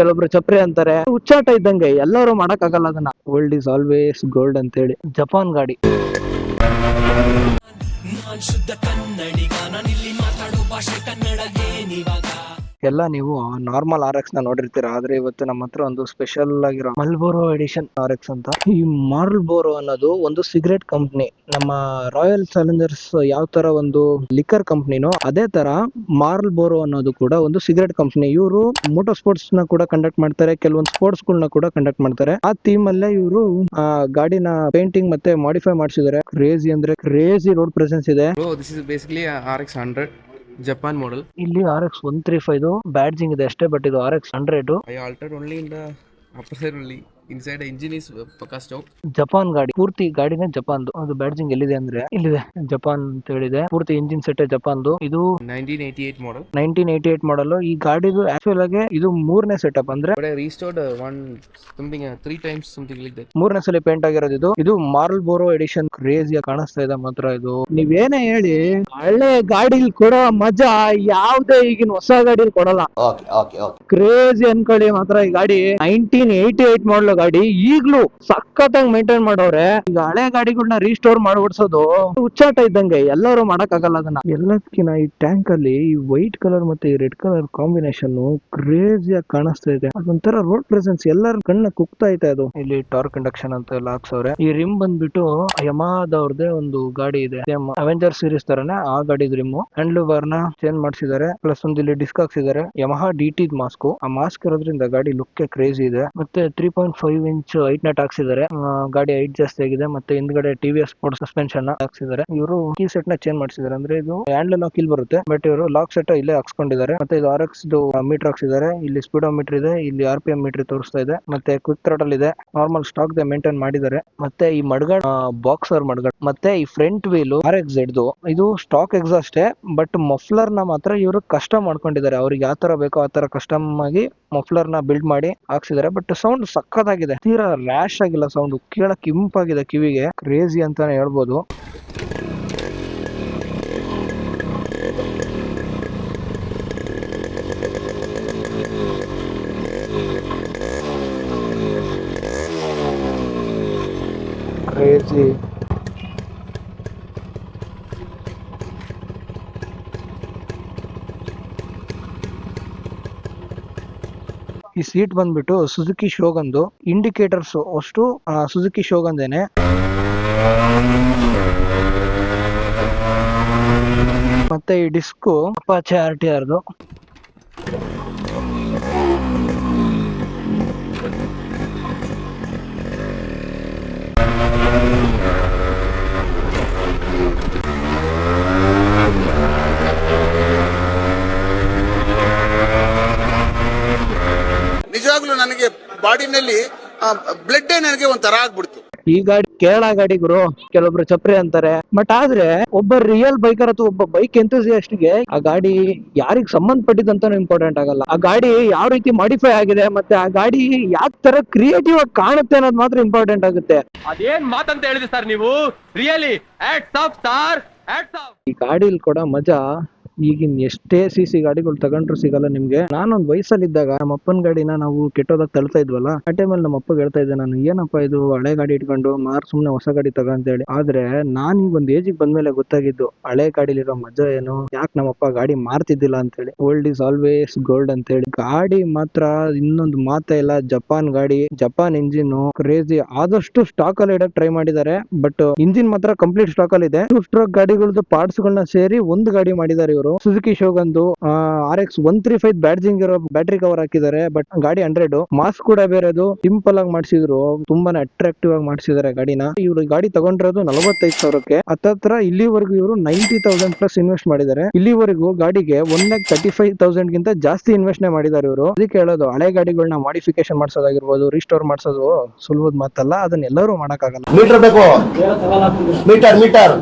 ಕೆಲವೊಬ್ರು ಚಪ್ರಿ ಅಂತಾರೆ. ಹುಚ್ಚಾಟ ಇದ್ದಂಗೆ, ಎಲ್ಲರೂ ಮಾಡಕ್ ಆಗಲ್ಲ ಅದನ್ನ. ಓಲ್ಡ್ ಇಸ್ ಆಲ್ವೇಸ್ ಗೋಲ್ಡ್ ಅಂತ ಹೇಳಿ. ಜಪಾನ್ ಗಾಡಿ. ಎಲ್ಲ ನೀವು ನಾರ್ಮಲ್ RX ನ ನೋಡಿರ್ತೀರಾ, ಆದ್ರೆ ಇವತ್ತು ನಮ್ಮ ಹತ್ರ ಒಂದು ಸ್ಪೆಷಲ್ ಆಗಿರೋ ಮಲ್ಬೋರೋ ಎಡಿಷನ್ RX ಅಂತ. ಈ ಮಾರ್ಲ್ಬೋರೋ ಅನ್ನೋದು ಒಂದು ಸಿಗರೇಟ್ ಕಂಪ್ನಿ. ನಮ್ಮ ರಾಯಲ್ ಚಾಲೆಂಜರ್ಸ್ ಯಾವ ತರ ಒಂದು ಲಿಕ್ಕರ್ ಕಂಪ್ನಿನೋ ಅದೇ ತರ ಮಾರ್ಲ್ಬೋರೋ ಅನ್ನೋದು ಕೂಡ ಒಂದು ಸಿಗರೇಟ್ ಕಂಪ್ನಿ. ಇವರು ಮೋಟೋ ಸ್ಪೋರ್ಟ್ಸ್ ನ ಕೂಡ ಕಂಡಕ್ಟ್ ಮಾಡ್ತಾರೆ, ಕೆಲವೊಂದು ಸ್ಪೋರ್ಟ್ಸ್ ಗಳನ್ನ ಕೂಡ ಕಂಡಕ್ಟ್ ಮಾಡ್ತಾರೆ. ಆ ಥೀಮ್ ಅಲ್ಲೇ ಇವರು ಗಾಡಿನ ಪೇಂಟಿಂಗ್ ಮತ್ತೆ ಮಾಡಿಫೈ ಮಾಡಿಸಿದ್ದಾರೆ. ಕ್ರೇಜಿ ಅಂದ್ರೆ ಕ್ರೇಜಿ ರೋಡ್ ಪ್ರೆಸೆನ್ಸ್ ಇದೆ. This is basically a RX 100 Japan model. ಇಲ್ಲಿ RX 135 ಬ್ಯಾಡ್ಜಿಂಗ್ ಇದೆ ಅಷ್ಟೇ, ಬಟ್ ಇದು RX 100. I altered only in the upper side only. Inside the engine is Paka stock. Japan ಗಾಡಿ, ಪೂರ್ತಿ ಗಾಡಿನೇ ಜಪಾನ್ದು. ಅದು ಬ್ಯಾಡ್ಜಿಂಗ್ ಎಲ್ಲಿದೆ ಅಂದ್ರೆ ಇಲ್ಲಿದೆ, ಜಪಾನ್ ಅಂತ ಹೇಳಿದೆ. ಪೂರ್ತಿ ಇಂಜಿನ್ ಸೆಟ್ ಜಪಾನ್ದು. ಇದು 1988 model. 1988 ಮಾಡಲ್. ಈ ಗಾಡಿದು ಆಕ್ಚುಲ್ ಆಗಿ ಇದು ಮೂರನೇ ಸೆಟಪ್ ಅಂದ್ರೆ, But I restored three times something like that. ಮೂರನೇ ಸಲ ಪೇಂಟ್ ಆಗಿರೋದು ಇದು. ಇದು ಮಾರ್ಲ್ಬೋರೋ ಎಡಿಷನ್. ಕ್ರೇಜಿಯಾಗಿ ಕಾಣಿಸ್ತಾ ಇದೆ ಮಾತ್ರ ಇದು. ನೀವೇನೇ ಹೇಳಿ, ಹಳೆ ಗಾಡಿಲಿ ಕೊಡೋ ಮಜಾ ಯಾವ್ದೇ ಈಗಿನ ಹೊಸ ಗಾಡಿಲಿ ಕೊಡಲ್ಲ. ಕ್ರೇಜಿ ಅನ್ಕೊಳ್ಳಿ ಮಾತ್ರ. ಈ ಗಾಡಿ 1988 ಮಾಡಲ್ ಗಾಡಿ, ಈಗ್ಲೂ ಸಖತ್ತಾಗಿ ಮೇಂಟೈನ್ ಮಾಡೋರೆ. ಈಗ ಹಳೆ ಗಾಡಿಗಳನ್ನ ರೀಸ್ಟೋರ್ ಮಾಡಿ ಓಡಿಸೋದು ಹುಚ್ಚಾಟ ಇದ್ದಂಗೆ, ಎಲ್ಲರೂ ಮಾಡಕ್ ಆಗಲ್ಲ ಅದನ್ನ. ಎಲ್ಲದಕ್ಕಿಂತ ಈ ಟ್ಯಾಂಕ್ ಅಲ್ಲಿ ಈ ವೈಟ್ ಕಲರ್ ಮತ್ತೆ ಈ ರೆಡ್ ಕಲರ್ ಕಾಂಬಿನೇಷನ್ ಕ್ರೇಜಿಯಾಗಿ ಕಾಣಿಸ್ತಾ ಇದೆ. ಅದೊಂಥರ ರೋಡ್ ಪ್ರೆಸೆನ್ಸ್, ಎಲ್ಲರ ಕಣ್ಣ ಕುಗ್ತಾ ಇದೆ ಅದು. ಇಲ್ಲಿ ಟಾರ್ಕ್ ಇಂಡಕ್ಷನ್ ಅಂತ ಎಲ್ಲ ಹಾಕ್ಸವ್ರೆ. ಈ ರಿಮ್ ಬಂದ್ಬಿಟ್ಟು ಯಮಹದವ್ರದೇ ಒಂದು ಗಾಡಿ ಇದೆ, ಅವೆಂಜರ್ ಸೀರೀಸ್ ತರನೇ ಆ ಗಾಡಿದ್ ರಿಮ್. ಹ್ಯಾಂಡ್ಲ್ ಬಾರ್ ನ ಚೇಂಜ್ ಮಾಡಿಸಿದ್ದಾರೆ, ಪ್ಲಸ್ ಒಂದು ಇಲ್ಲಿ ಡಿಸ್ಕ್ ಹಾಕ್ಸಿದ್ದಾರೆ. Yamaha DT mask. ಆ ಮಾಸ್ಕ್ ಇರೋದ್ರಿಂದ ಗಾಡಿ ಲುಕ್ ಕ್ರೇಜಿ ಇದೆ. ಮತ್ತೆ 3.5 ಇಂಚ್ ಹೈಟ್ ನೆಟ್ ಹಾಕ್ಸಿದ್ದಾರೆ. ಗಾಡಿ ಹೈಟ್ ಜಾಸ್ತಿ ಆಗಿದೆ. ಮತ್ತೆ ಹಿಂದ್ಗಡೆ TVS ಸ್ಪೋರ್ಟ್ ಸಸ್ಪೆನ್ಷನ್ ಹಾಕ್ಸಿದ್ದಾರೆ. ಇವರು ಕೀ ಸೆಟ್ ನ ಚೇಂಜ್ ಮಾಡಿಸಿದ್ದಾರೆ. ಅಂದ್ರೆ ಇದು ಹ್ಯಾಂಡಲ್ ಲಾಕ್ ಇಲ್ಲಿ ಬರುತ್ತೆ, ಬಟ್ ಇವರು ಲಾಕ್ ಸೆಟ್ ಇಲ್ಲೇ ಹಾಕ್ಸ್ಕೊಂಡಿದ್ದಾರೆ. ಮತ್ತೆ ಇದು RX ಮೀಟರ್ ಹಾಕ್ಸಿದ್ದಾರೆ. ಇಲ್ಲಿ ಸ್ಪೀಡೋಮೀಟರ್ ಇದೆ, ಇಲ್ಲಿ RPM ಮೀಟರ್ ತೋರಿಸ್ತಾ ಇದೆ. ಮತ್ತೆ ಕ್ವಿಕ್ ಥ್ರಾಟಲ್ ಇದೆ. ನಾರ್ಮಲ್ ಸ್ಟಾಕ್ ಮೇಂಟೈನ್ ಮಾಡಿದ್ದಾರೆ. ಮತ್ತೆ ಈ ಮಡ್ಗಾಡ್ ಬಾಕ್ಸರ್ ಮಡ್ಗಾಡ್, ಮತ್ತೆ ಈ ಫ್ರಂಟ್ ವೀಲ್ RXZ ಇದು ಸ್ಟಾಕ್ ಎಕ್ಸಾಸ್ಟೇ, ಬಟ್ ಮಫ್ಲರ್ ನ ಮಾತ್ರ ಇವರು ಕಸ್ಟಮ್ ಮಾಡ್ಕೊಂಡಿದ್ದಾರೆ. ಅವ್ರಿಗೆ ಯಾವ ತರ ಬೇಕೋ ಆ ತರ ಕಸ್ಟಮ್ ಆಗಿ ಮಫ್ಲರ್ ನ ಬಿಲ್ಡ್ ಮಾಡಿ ಹಾಕ್ಸಿದ್ದಾರೆ. ಬಟ್ ಸೌಂಡ್ ಸಕ್ಕತ್ತಾಗಿದೆ, ತೀರಾ ರ್ಯಾಶ್ ಆಗಿಲ್ಲ ಸೌಂಡ್, ಕೇಳಕ್ ಇಂಪಾಗಿದೆ ಕಿವಿಗೆ. ಕ್ರೇಜಿ ಅಂತಾನೆ ಹೇಳ್ಬೋದು. ಕ್ರೇಜಿ. ಈ ಸೀಟ್ ಬಂದ್ಬಿಟ್ಟು ಸುಜುಕಿ ಶೋಗನ್ದು. ಇಂಡಿಕೇಟರ್ಸ್ ಅಷ್ಟು ಸುಜುಕಿ ಶೋಗನ್ದೇನೆ. ಮತ್ತೆ ಈ ಡಿಸ್ಕು ಅಪಾಚೆ RTRದು. ನಿಜವಾಗ್ಲೂ ನನಗೆ ಬಾಡಿನಲ್ಲಿ ಬ್ಲಡ್ ನನಗೆ ಒಂಥರ ಆಗ್ಬಿಡ್ತು. ಈ ಗಾಡಿ ಕೇರಳ ಗಾಡಿ ಗುರು, ಕೆಲವೊಬ್ರು ಚಪ್ರಿ ಅಂತಾರೆ. ಬಟ್ ಆದ್ರೆ ಒಬ್ಬ ರಿಯಲ್ ಬೈಕರ್ ಅಥವಾ ಒಬ್ಬ ಬೈಕ್ ಎಂಥೂಸಿಯಾಸ್ಟ್ ಗೆ ಆ ಗಾಡಿ ಯಾರಿಗ್ ಸಂಬಂಧಪಟ್ಟಿದ್ದಂತಾನು ಇಂಪಾರ್ಟೆಂಟ್ ಆಗಲ್ಲ. ಆ ಗಾಡಿ ಯಾವ ರೀತಿ ಮಾಡಿಫೈ ಆಗಿದೆ, ಮತ್ತೆ ಆ ಗಾಡಿ ಯಾವ ತರ ಕ್ರಿಯೇಟಿವ್ ಆಗಿ ಕಾಣುತ್ತೆ ಅನ್ನೋದು ಮಾತ್ರ ಇಂಪಾರ್ಟೆಂಟ್ ಆಗುತ್ತೆ. ಅದೇನ್ ಮಾತಂತ ಹೇಳಿದ್ರಿ ಸರ್ ನೀವು? Really hats off sir, hats off. ಈ ಗಾಡಿಲಿ ಕೂಡ ಮಜಾ ಈಗಿನ ಎಷ್ಟೇ CC ಗಾಡಿಗಳು ತಗೊಂಡ್ರು ಸಿಗಲ್ಲ ನಿಮ್ಗೆ. ನಾನೊಂದ್ ವಯಸ್ಸಲ್ಲಿದ್ದಾಗ ನಮ್ಮ ಅಪ್ಪನ ಗಾಡಿನ ನಾವು ಕೆಟ್ಟೋದಾಗ ತಳ್ತಾ ಇದ್ವಲ್ಲ, ಆ ಟೈಮಲ್ಲಿ ನಮ್ಮ ಅಪ್ಪ ಹೇಳ್ತಾ ಇದ್ದೆ ನಾನು, ಏನಪ್ಪ ಇದು ಹಳೆ ಗಾಡಿ ಇಟ್ಕೊಂಡು ಸುಮ್ನೆ ಹೊಸ ಗಾಡಿ ತಗ ಅಂತ ಹೇಳಿ. ಆದ್ರೆ ನಾನ್ ಈಗ ಒಂದ್ ಏಜಿಗೆ ಬಂದ್ಮೇಲೆ ಗೊತ್ತಾಗಿದ್ದು ಹಳೆ ಗಾಡಿಲಿರೋ ಮಜಾ ಏನು, ಯಾಕೆ ನಮ್ಮಪ್ಪ ಗಾಡಿ ಮಾರ್ತಿದ್ದಿಲ್ಲ ಅಂತ ಹೇಳಿ. ಓಲ್ಡ್ ಇಸ್ ಆಲ್ವೇಸ್ ಗೋಲ್ಡ್ ಅಂತ ಹೇಳಿ. ಗಾಡಿ ಮಾತ್ರ ಇನ್ನೊಂದು ಮಾತೇ ಇಲ್ಲ. ಜಪಾನ್ ಗಾಡಿ, ಜಪಾನ್ ಇಂಜಿನ್ ಕ್ರೇಜಿ. ಆದಷ್ಟು ಸ್ಟಾಕ್ ಅಲ್ಲಿ ಇಡಕ್ ಟ್ರೈ ಮಾಡಿದ್ದಾರೆ, ಬಟ್ ಇಂಜಿನ್ ಮಾತ್ರ ಕಂಪ್ಲೀಟ್ ಸ್ಟಾಕ್ ಅಲ್ಲಿ ಇದೆ. 2 ಸ್ಟ್ರೋಕ್ ಗಾಡಿಗಳದ್ದು ಪಾರ್ಟ್ಸ್ ಗಳನ್ನ ಸೇರಿ ಒಂದು ಗಾಡಿ ಮಾಡಿದ್ದಾರೆ ಇವರು. ಸುಜುಕಿ ಶೋಗನ್ದು RX 135 ಬ್ಯಾಡ್ಜಿಂಗ್ ಇರೋ ಬ್ಯಾಟ್ರಿ ಕವರ್ ಹಾಕಿದ್ದಾರೆ. ಬಟ್ ಗಾಡಿ 100 ಮಾಸ್ಕ್ ಕೂಡ ಬೇರೆದು ಸಿಂಪಲ್ ಆಗಿ ಮಾಡಿಸಿದ್ರು, ತುಂಬಾನೇ ಅಟ್ರಾಕ್ಟಿವ್ ಆಗಿ ಮಾಡಿಸಿದ್ದಾರೆ ಗಾಡಿನ. ಇವರು ಗಾಡಿ ತಗೊಂಡಿರೋದು 45,000ಕ್ಕೆ. ಹತ್ತತ್ರ ಇಲ್ಲಿವರೆಗೂ ಇವರು 90,000 ಪ್ಲಸ್ ಇನ್ವೆಸ್ಟ್ ಮಾಡಿದ್ದಾರೆ. ಇಲ್ಲಿವರೆಗೂ ಗಾಡಿಗೆ 1,35,000 ಗಿಂತ ಜಾಸ್ತಿ ಇನ್ವೆಸ್ಟ್ ಮಾಡಿದ್ದಾರೆ ಇವರು. ಅದಕ್ಕೆ ಹೇಳೋದು, ಹಳೆ ಗಾಡಿಗಳನ್ನ ಮಾಡಿಫಿಕೇಶನ್ ಮಾಡಿಸೋದಾಗಿರ್ಬೋದು, ರಿಸ್ಟೋರ್ ಮಾಡಿಸೋದು ಸುಲಭದ ಮಾತಲ್ಲ. ಅದನ್ನ ಎಲ್ಲರೂ ಮಾಡಕ್ಕಾಗಲ್ಲ. ಮೀಟರ್ ಬೇಕು, ಮೀಟರ್